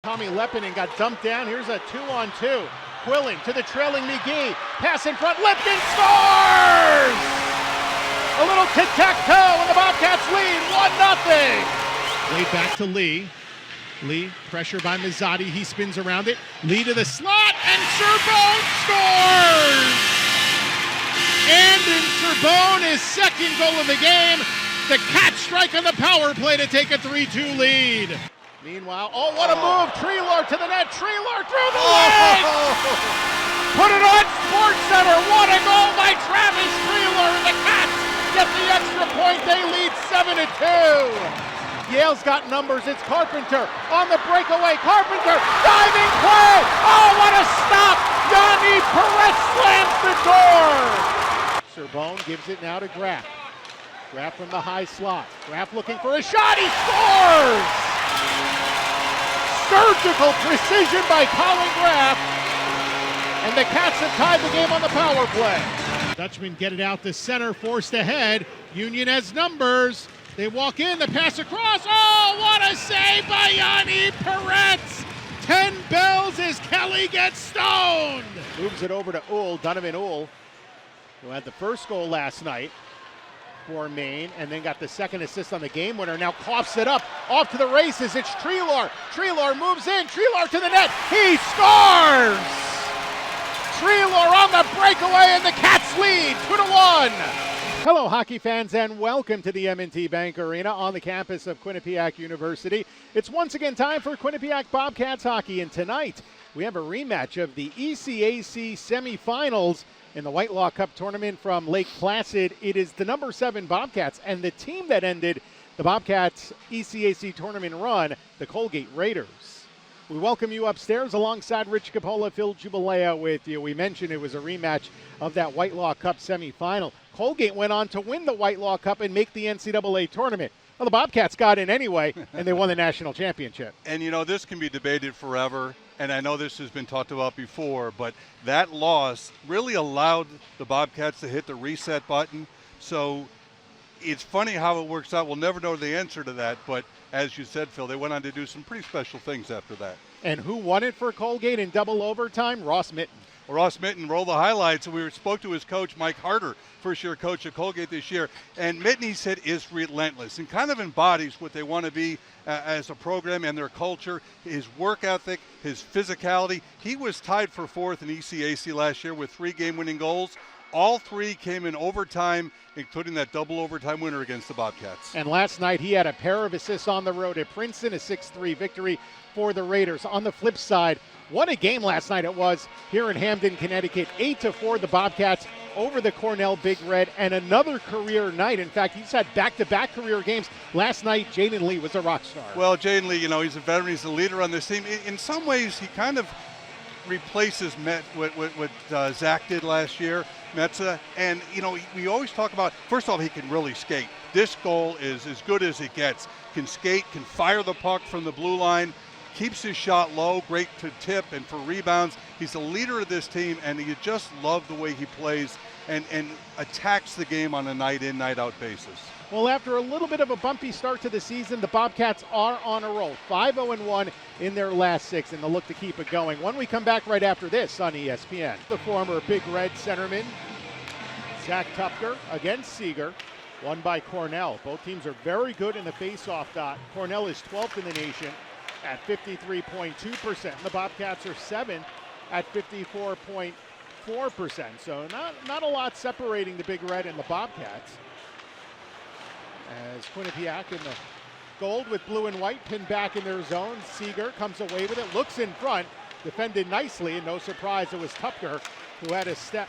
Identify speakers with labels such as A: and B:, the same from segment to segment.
A: Tommy Lepinen got dumped down. Here's a 2-on-2. Quillen to the trailing McGee. Pass in front. Lepinen scores! A little tic-tac-toe and the Bobcats lead 1-0. Laid back to Lee. Lee, pressure by Mazzotti. He spins around it. Lee to the slot, and Serbone scores! Andon Serbone, his second goal of the game. The catch strike on the power play to take a 3-2 lead. Meanwhile, oh, what a move! Treelor to the net. Treelor through the legs! Put it on SportsCenter. What a goal by Travis Treelor, and the Cats get the extra point. They lead 7-2. Yale's got numbers. It's Carpenter on the breakaway. Carpenter, diving play. Oh, what a stop! Yanni Perez slams the door. Serbone gives it now to Graff. Graff from the high slot. Graff looking for a shot. He scores! Surgical precision by Colin Graff. And the Cats have tied the game on the power play. Dutchman get it out to center, forced ahead. Union has numbers. They walk in, the pass across. Oh, what a save by Yanni Perez! 10 bells as Kelly gets stoned. Moves it over to Uhl, Donovan Uhl, who had the first goal last night for Maine, and then got the second assist on the game winner. Now coughs it up, off to the races. It's Treelor. Treelor moves in. Treelor to the net. He scores! Treelor on the breakaway, and the Cats lead 2-1. Hello, hockey fans, and welcome to the M&T Bank Arena on the campus of Quinnipiac University. It's once again time for Quinnipiac Bobcats hockey, and tonight we have a rematch of the ECAC semifinals in the Whitelaw Cup tournament from Lake Placid. It is the number 7 Bobcats and the team that ended the Bobcats ECAC tournament run, the Colgate Raiders. We welcome you upstairs alongside Rich Capola, Phil Giubileo with you. We mentioned it was a rematch of that Whitelaw Cup semifinal. Colgate went on to win the Whitelaw Cup and make the NCAA tournament. Well, the Bobcats got in anyway, and they won the national championship.
B: And, you know, this can be debated forever, and I know this has been talked about before, but that loss really allowed the Bobcats to hit the reset button. So it's funny how it works out. We'll never know the answer to that, but as you said, Phil, they went on to do some pretty special things after that.
A: And who won it for Colgate in double overtime? Ross Mitten.
B: Well, Ross Mitten rolled the highlights, and we spoke to his coach, Mike Harder, first-year coach of Colgate this year. And Mitten, he said, is relentless and kind of embodies what they want to be as a program and their culture, his work ethic, his physicality. He was tied for 4th in ECAC last year with 3 game-winning goals. All 3 came in overtime, including that double overtime winner against the Bobcats.
A: And last night he had a pair of assists on the road at Princeton, a 6-3 victory for the Raiders. On the flip side, what a game last night it was here in Hamden, Connecticut. 8-4 the Bobcats over the Cornell Big Red, and another career night. In fact, he's had back-to-back career games. Last night, Jaden Lee was a rock star.
B: Well, Jaden Lee, you know, he's a veteran. He's a leader on this team. In some ways, he kind of replaces what Zach did last year, Metza. And, you know, we always talk about, first of all, he can really skate. This goal is as good as it gets. Can skate, can fire the puck from the blue line, keeps his shot low, great to tip and for rebounds. He's the leader of this team, and you just love the way he plays and attacks the game on a night-in, night-out basis.
A: Well, after a little bit of a bumpy start to the season, the Bobcats are on a roll. 5-0-1 in their last 6, and they'll look to keep it going. When we come back right after this on ESPN. The former Big Red centerman, Zach Tupker against Seeger, won by Cornell. Both teams are very good in the face-off dot. Cornell is 12th in the nation at 53.2%. The Bobcats are 7th at 54.4%. So not a lot separating the Big Red and the Bobcats. As Quinnipiac in the gold with blue and white, pinned back in their zone. Seeger comes away with it, looks in front, defended nicely, and no surprise it was Tupker who had a step.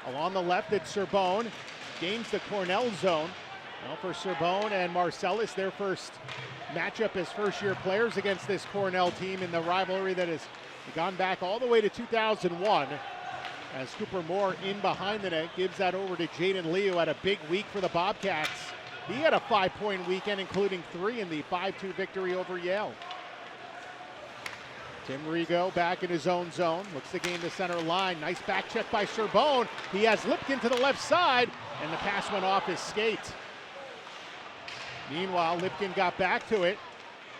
A: Along the left, it's Serbone, gains the Cornell zone. Well, for Serbone and Marcellus, their first matchup as first-year players against this Cornell team in the rivalry that has gone back all the way to 2001. As Cooper Moore in behind the net gives that over to Jaden Lee, who had a big week for the Bobcats. He had a 5-point weekend, including 3 in the 5-2 victory over Yale. Tim Rigo back in his own zone, looks to gain the center line. Nice back check by Serbone. He has Lipkin to the left side, and the pass went off his skate. Meanwhile, Lipkin got back to it.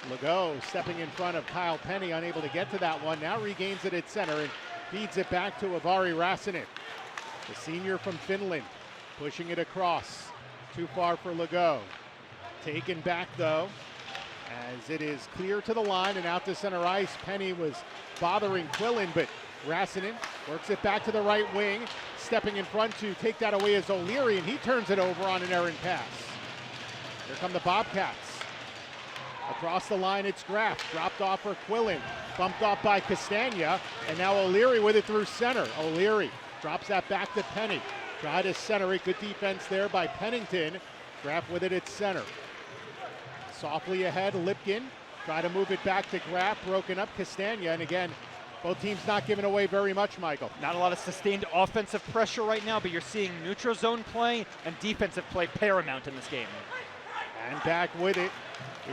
A: Legault stepping in front of Kyle Penny, unable to get to that one. Now regains it at center and feeds it back to Avari Rasanen. The senior from Finland, pushing it across. Too far for Legault. Taken back though, as it is clear to the line and out to center ice. Penny was bothering Quillen, but Rasanen works it back to the right wing. Stepping in front to take that away is O'Leary, and he turns it over on an errant pass. Here come the Bobcats. Across the line, it's Graf. Dropped off for Quillen. Bumped off by Castagna, and now O'Leary with it through center. O'Leary drops that back to Penny. Try to center it. Good defense there by Pennington. Graf with it at center. Softly ahead, Lipkin. Try to move it back to Graf. Broken up Castagna, and again, both teams not giving away very much, Michael.
C: Not a lot of sustained offensive pressure right now, but you're seeing neutral zone play and defensive play paramount in this game.
A: And back with it,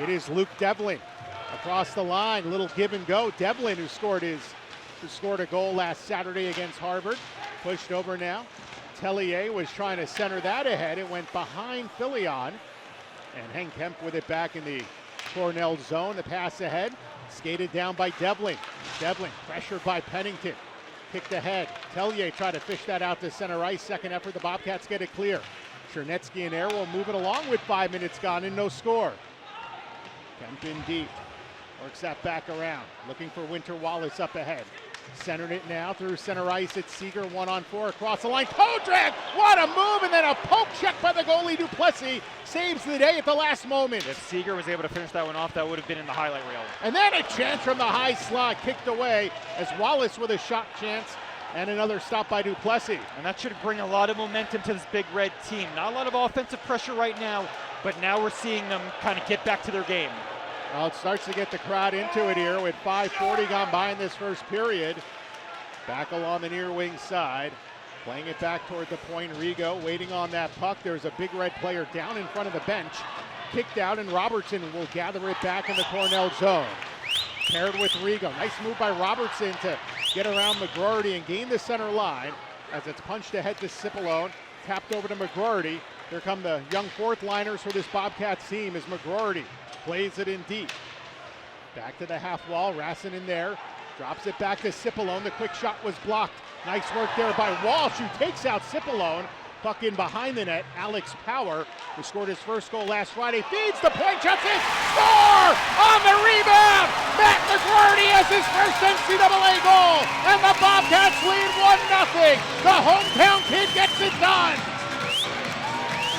A: it is Luke Devlin. Across the line, little give and go. Devlin, who scored a goal last Saturday against Harvard, pushed over now. Tellier was trying to center that ahead. It went behind Filion. And Hank Kemp with it back in the Cornell zone. The pass ahead, skated down by Devlin. Devlin pressured by Pennington. Kicked ahead. Tellier tried to fish that out to center ice. Second effort, the Bobcats get it clear. Chernetsky and Air will move it along with 5 minutes gone and no score. Kemp in deep. Works that back around. Looking for Winter Wallace up ahead. Centered it now through center ice. It's Seeger 1-on-4 across the line. Kodrak! What a move! And then a poke check by the goalie Duplessis. Saves the day at the last moment.
C: If Seeger was able to finish that one off, that would have been in the highlight reel.
A: And then a chance from the high slot, kicked away as Wallace with a shot chance. And another stop by Duplessis.
C: And that should bring a lot of momentum to this Big Red team. Not a lot of offensive pressure right now, but now we're seeing them kind of get back to their game.
A: Well, it starts to get the crowd into it here with 5:40 gone by in this first period. Back along the near wing side. Playing it back toward the point. Rigo waiting on that puck. There's a Big Red player down in front of the bench. Kicked out, and Robertson will gather it back in the Cornell zone. Paired with Rigo. Nice move by Robertson to get around McGroarty and gain the center line as it's punched ahead to Cipollone. Tapped over to McGroarty. Here come the young fourth liners for this Bobcats team as McGroarty plays it in deep. Back to the half wall. Rassen in there. Drops it back to Cipollone. The quick shot was blocked. Nice work there by Walsh, who takes out Cipollone. Puck in behind the net. Alex Power, who scored his first goal last Friday, feeds the point, shuts it, score! On the rebound! Matt McGroarty has his first NCAA goal, and the Bobcats lead 1-0. The hometown kid gets it done.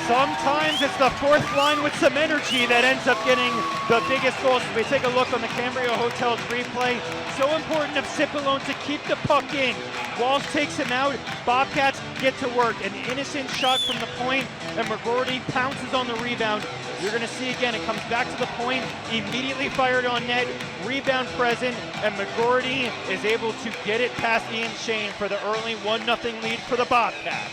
C: Sometimes it's the fourth line with some energy that ends up getting the biggest goals. If we take a look on the Cambria Hotels replay, so important of Cipollone to keep the puck in. Walsh takes him out, Bobcats get to work. An innocent shot from the point, and McGroarty pounces on the rebound. You're gonna see again, it comes back to the point, immediately fired on net, rebound present, and McGroarty is able to get it past Ian Shane for the early 1-0 lead for the Bobcats.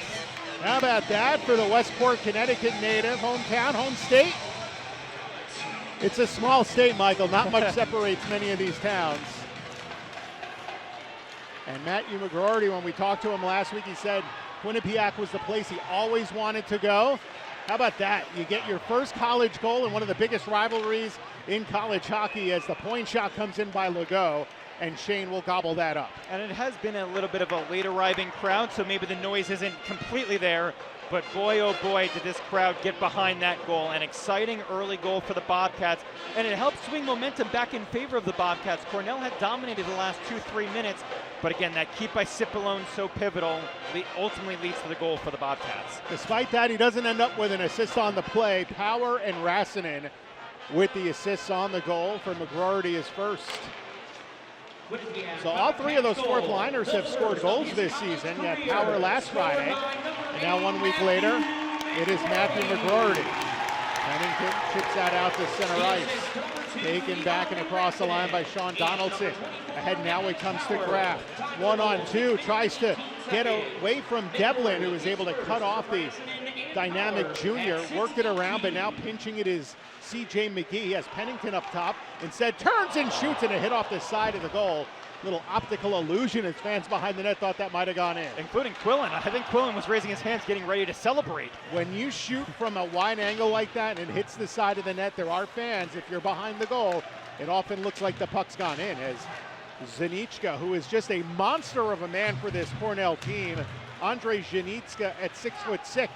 A: How about that for the Westport, Connecticut native, hometown, home state? It's a small state, Michael. Not much separates many of these towns. And Matthew McGroarty, when we talked to him last week, he said Quinnipiac was the place he always wanted to go. How about that? You get your first college goal in one of the biggest rivalries in college hockey as the point shot comes in by Legault, and Shane will gobble that up.
C: And it has been a little bit of a late arriving crowd, so maybe the noise isn't completely there, but boy, oh boy, did this crowd get behind that goal. An exciting early goal for the Bobcats, and it helped swing momentum back in favor of the Bobcats. Cornell had dominated the last 2-3 minutes, but again, that keep by Cipollone so pivotal, ultimately leads to the goal for the Bobcats.
A: Despite that, he doesn't end up with an assist on the play. Power and Rasanen with the assists on the goal for McGroarty is first. So all three of those fourth liners have scored goals this season. You had Power last Friday, and now 1 week later, it is Matthew McGroarty. Pennington chips that out to center ice. Taken back and across the line by Sean Donaldson. Ahead now it comes to Graf. 1-on-2, tries to get away from Devlin, who was able to cut off the dynamic junior. Worked it around, but now pinching it is C.J. McGee. Has Pennington up top. Instead turns and shoots, and a hit off the side of the goal. Little optical illusion as fans behind the net thought that might have gone in.
C: Including Quillen. I think Quillen was raising his hands, getting ready to celebrate.
A: When you shoot from a wide angle like that and it hits the side of the net, there are fans, if you're behind the goal, it often looks like the puck's gone in, as Zanichka, who is just a monster of a man for this Cornell team, Andre Zanichka at 6'6",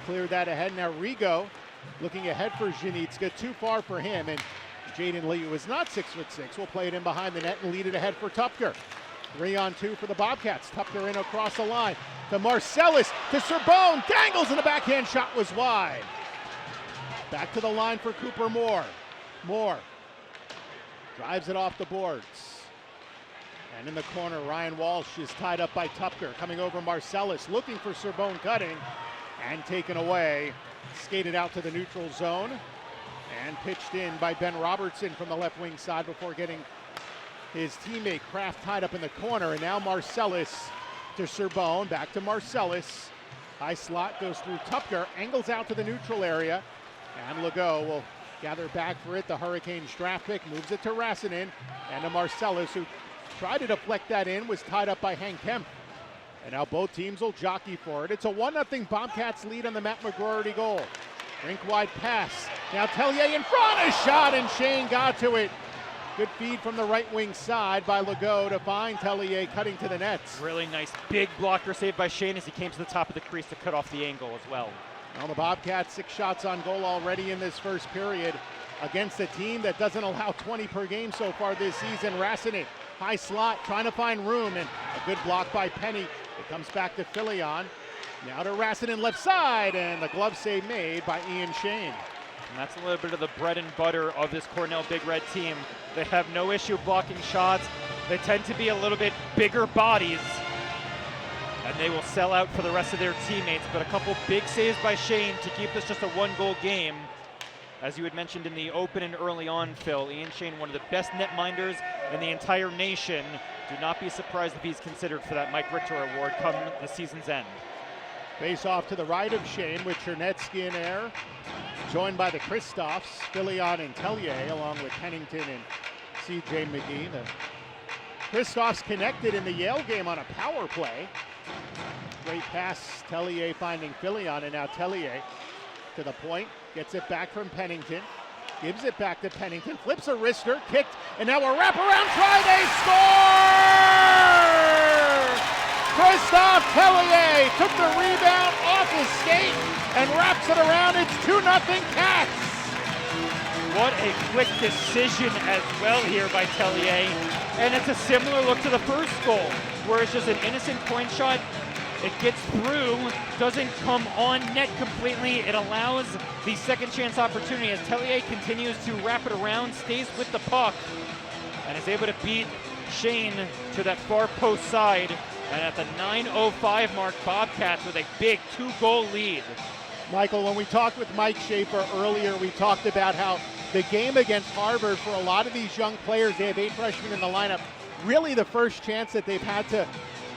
A: cleared that ahead. Now Rigo looking ahead for Zanichka, too far for him, and Jaden Lee, who is not 6'6", will play it in behind the net and lead it ahead for Tupker. 3-on-2 for the Bobcats. Tupker in across the line to Marcellus, to Serbone, dangles, and the backhand shot was wide. Back to the line for Cooper Moore. Moore drives it off the boards. And in the corner, Ryan Walsh is tied up by Tupker. Coming over Marcellus, looking for Serbone, cutting, and taken away. Skated out to the neutral zone, and pitched in by Ben Robertson from the left wing side before getting his teammate Kraft tied up in the corner. And now Marcellus to Serbone, back to Marcellus. High slot goes through Tupker, angles out to the neutral area, and Legault will gather back for it. The Hurricanes draft pick moves it to Rassinen, and to Marcellus, who tried to deflect that in, was tied up by Hank Kemp. And now both teams will jockey for it. It's a 1-0 Bobcats lead on the Matt McGroarty goal. Rink-wide pass. Now Tellier in front, a shot, and Shane got to it. Good feed from the right wing side by Legault to find Tellier cutting to the nets.
C: Really nice big blocker save by Shane as he came to the top of the crease to cut off the angle as well.
A: Now the Bobcats 6 shots on goal already in this first period against a team that doesn't allow 20 per game so far this season. Rassinen, high slot, trying to find room, and a good block by Penny. It comes back to Filion. Now to Rassinen left side, and the glove save made by Ian Shane.
C: And that's a little bit of the bread and butter of this Cornell Big Red team. They have no issue blocking shots. They tend to be a little bit bigger bodies, and they will sell out for the rest of their teammates. But a couple big saves by Shane to keep this just a 1-goal game. As you had mentioned in the open and early on, Phil, Ian Shane, one of the best netminders in the entire nation. Do not be surprised if he's considered for that Mike Richter Award come the season's end.
A: Face off to the right of Shane with Chernetsky in air, joined by the Kristoffs, Filion and Tellier, along with Pennington and C.J. McGee. The Kristoffs connected in the Yale game on a power play. Great pass, Tellier finding Filion, and now Tellier to the point, gets it back from Pennington, gives it back to Pennington, flips a wrister, kicked, and now a wraparound try, they score! Christophe Tellier took the rebound off his skate and wraps it around. It's 2-0 Cats.
C: What a quick decision as well here by Tellier. And it's a similar look to the first goal, where it's just an innocent point shot. It gets through, doesn't come on net completely. It allows the second chance opportunity as Tellier continues to wrap it around, stays with the puck, and is able to beat Shane to that far post side. And at the 9:05 mark, Bobcats with a big 2-goal lead.
A: Michael, when we talked with Mike Schaefer earlier, we talked about how the game against Harvard, for a lot of these young players, they have 8 freshmen in the lineup, really the first chance that they've had to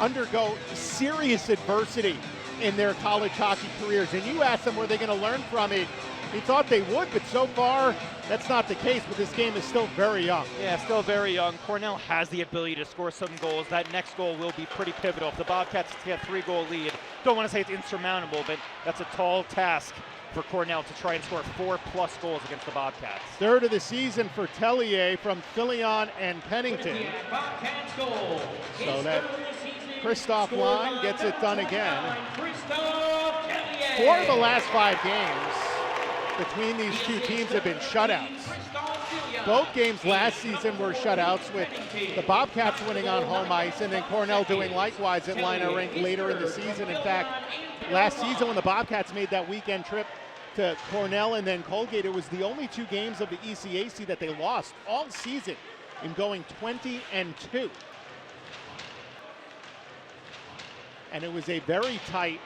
A: undergo serious adversity in their college hockey careers. And you asked them, were they going to learn from it? He thought they would, but so far, that's not the case. But this game is still very young.
C: Yeah, still very young. Cornell has the ability to score some goals. That next goal will be pretty pivotal. If the Bobcats get a 3-goal lead, don't want to say it's insurmountable, but that's a tall task for Cornell to try and score 4+ goals against the Bobcats.
A: Third of the season for Tellier from Filion and Pennington. So that Kristoff line gets it done again. 4 of the last 5 games between these two teams have been shutouts. Both games last season were shutouts, with the Bobcats winning on home ice and then Cornell doing likewise at Liner Rink later in the season. In fact, last season when the Bobcats made that weekend trip to Cornell and then Colgate, it was the only 2 games of the ECAC that they lost all season in going 20-2. And it was a very tight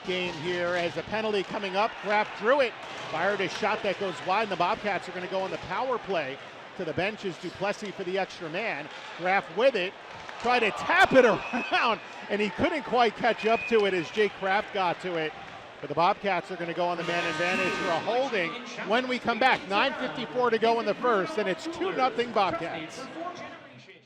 A: game here as a penalty coming up. Kraft drew it, fired a shot that goes wide, and the Bobcats are going to go on the power play. To the benches, Duplessis for the extra man. Kraft with it, tried to tap it around, and he couldn't quite catch up to it as Jake Kraft got to it. But the Bobcats are going to go on the man advantage for a holding when we come back. 9:54 to go in the first, and it's 2-0 Bobcats.